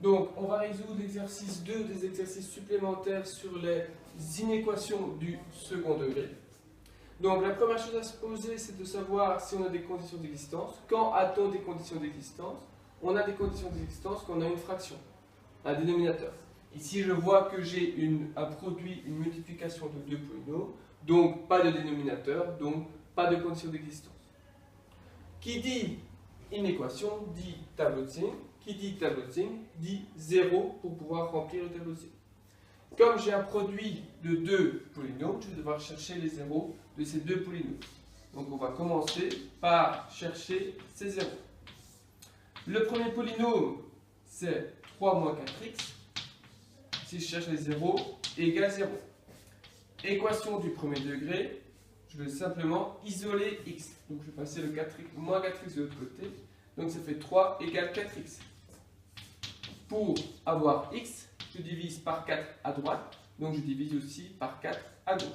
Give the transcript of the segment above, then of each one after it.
Donc, on va résoudre l'exercice 2 des exercices supplémentaires sur les inéquations du second degré. Donc, la première chose à se poser, c'est de savoir si on a des conditions d'existence. Quand a-t-on des conditions d'existence? On a des conditions d'existence quand on a une fraction, un dénominateur. Ici, je vois que j'ai un produit, une multiplication de deux polynômes, donc pas de dénominateur, donc pas de conditions d'existence. Qui dit inéquation dit tableau de signes. Qui dit tableau de signes dit 0 pour pouvoir remplir le tableau de signes. Comme j'ai un produit de deux polynômes, je vais devoir chercher les zéros de ces deux polynômes. Donc on va commencer par chercher ces zéros. Le premier polynôme, c'est 3 moins 4x. Si je cherche les zéros, égale 0. Équation du premier degré, je vais simplement isoler x. Donc je vais passer le 4x, moins 4x de l'autre côté. Donc ça fait 3 égale 4x. Pour avoir x, je divise par 4 à droite. Donc je divise aussi par 4 à gauche.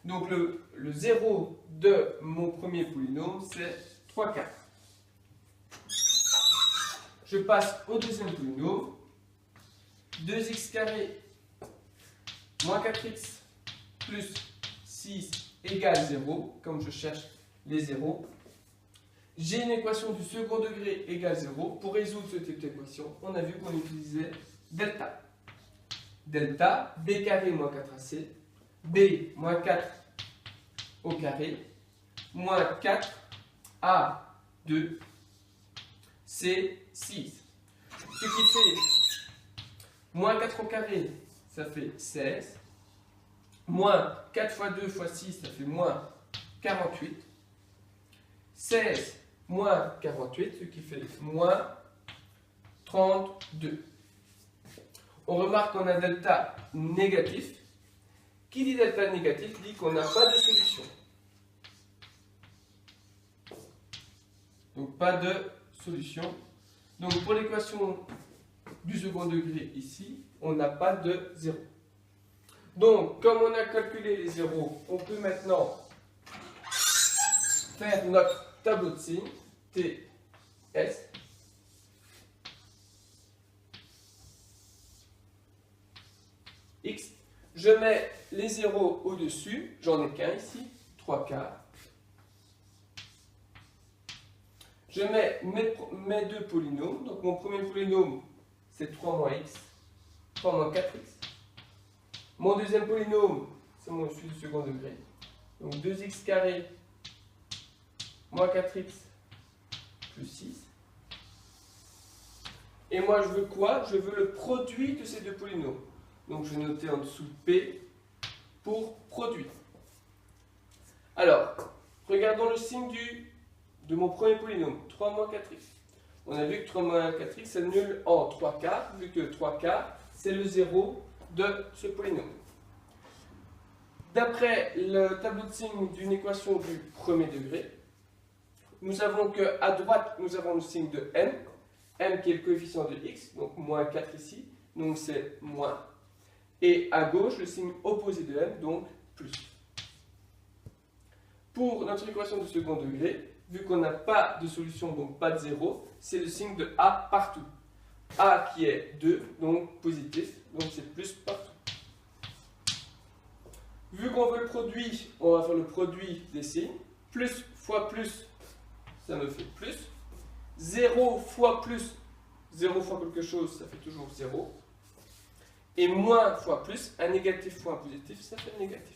Donc le 0 de mon premier polynôme, c'est 3 quarts. Je passe au deuxième polynôme. 2x carré moins 4x plus 6 égale 0. Comme je cherche les zéros. J'ai une équation du second degré égale 0. Pour résoudre ce type d'équation, on a vu qu'on utilisait delta. Delta, b carré moins 4ac, b moins 4 au carré, moins 4 a 2, c 6. Ce qui fait moins 4 au carré, ça fait 16. Moins 4 fois 2 fois 6, ça fait moins 48. 16 moins 48, ce qui fait moins 32. On remarque qu'on a delta négatif. Qui dit delta négatif dit qu'on n'a pas de solution. Donc pas de solution. Donc pour l'équation du second degré ici, on n'a pas de 0. Donc comme on a calculé les zéros, on peut maintenant faire notre tableau de signes, TS. X. Je mets les zéros au-dessus, j'en ai qu'un ici, 3 quarts. Je mets mes deux polynômes, donc mon premier polynôme c'est 3 moins x, 3 moins 4x. Mon deuxième polynôme, c'est mon dessus du second degré, donc 2x carré moins 4x plus 6. Et moi, je veux quoi? Je veux le produit de ces deux polynômes. Donc, je vais noter en dessous P pour produit. Alors, regardons le signe de mon premier polynôme, 3 moins 4x. On a vu que 3 moins 4x s'annule en 3 quarts, vu que 3 quarts, c'est le 0 de ce polynôme. D'après le tableau de signes d'une équation du premier degré, nous savons qu'à droite, nous avons le signe de m. M qui est le coefficient de x, donc moins 4 ici, donc c'est moins. Et à gauche, le signe opposé de m, donc plus. Pour notre équation de second degré, vu qu'on n'a pas de solution, donc pas de 0, c'est le signe de a partout. A qui est 2, donc positif, donc c'est plus partout. Vu qu'on veut le produit, on va faire le produit des signes. Plus fois plus, ça me fait plus. 0 fois plus, 0 fois quelque chose, ça fait toujours 0. Et moins fois plus, un négatif fois un positif, ça fait négatif.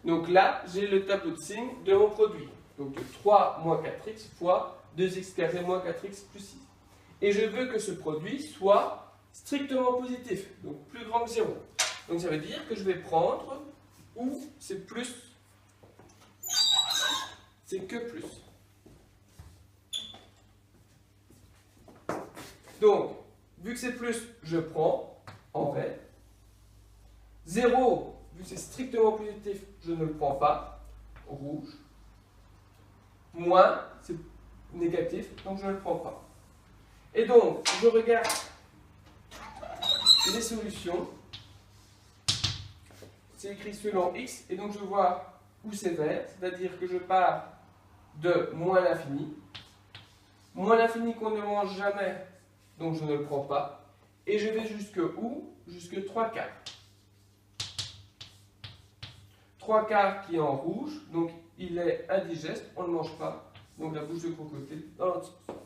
Donc là, j'ai le tableau de signes de mon produit. Donc 3 moins 4x fois 2x carré moins 4x plus 6. Et je veux que ce produit soit strictement positif, donc plus grand que 0. Donc ça veut dire que je vais prendre où c'est plus, c'est que plus. Donc, vu que c'est plus, je prends en vert. 0, vu que c'est strictement positif, je ne le prends pas, rouge. Moins, c'est négatif, donc je ne le prends pas. Et donc, je regarde les solutions. C'est écrit selon x, et donc je vois où c'est vert, c'est-à-dire que je pars de moins l'infini. Moins l'infini qu'on ne mange jamais, donc je ne le prends pas. Et je vais jusque où? Jusque 3 quarts. 3 quarts qui est en rouge, donc il est indigeste, on ne le mange pas. Donc la bouche de crocodile dans l'autre sens.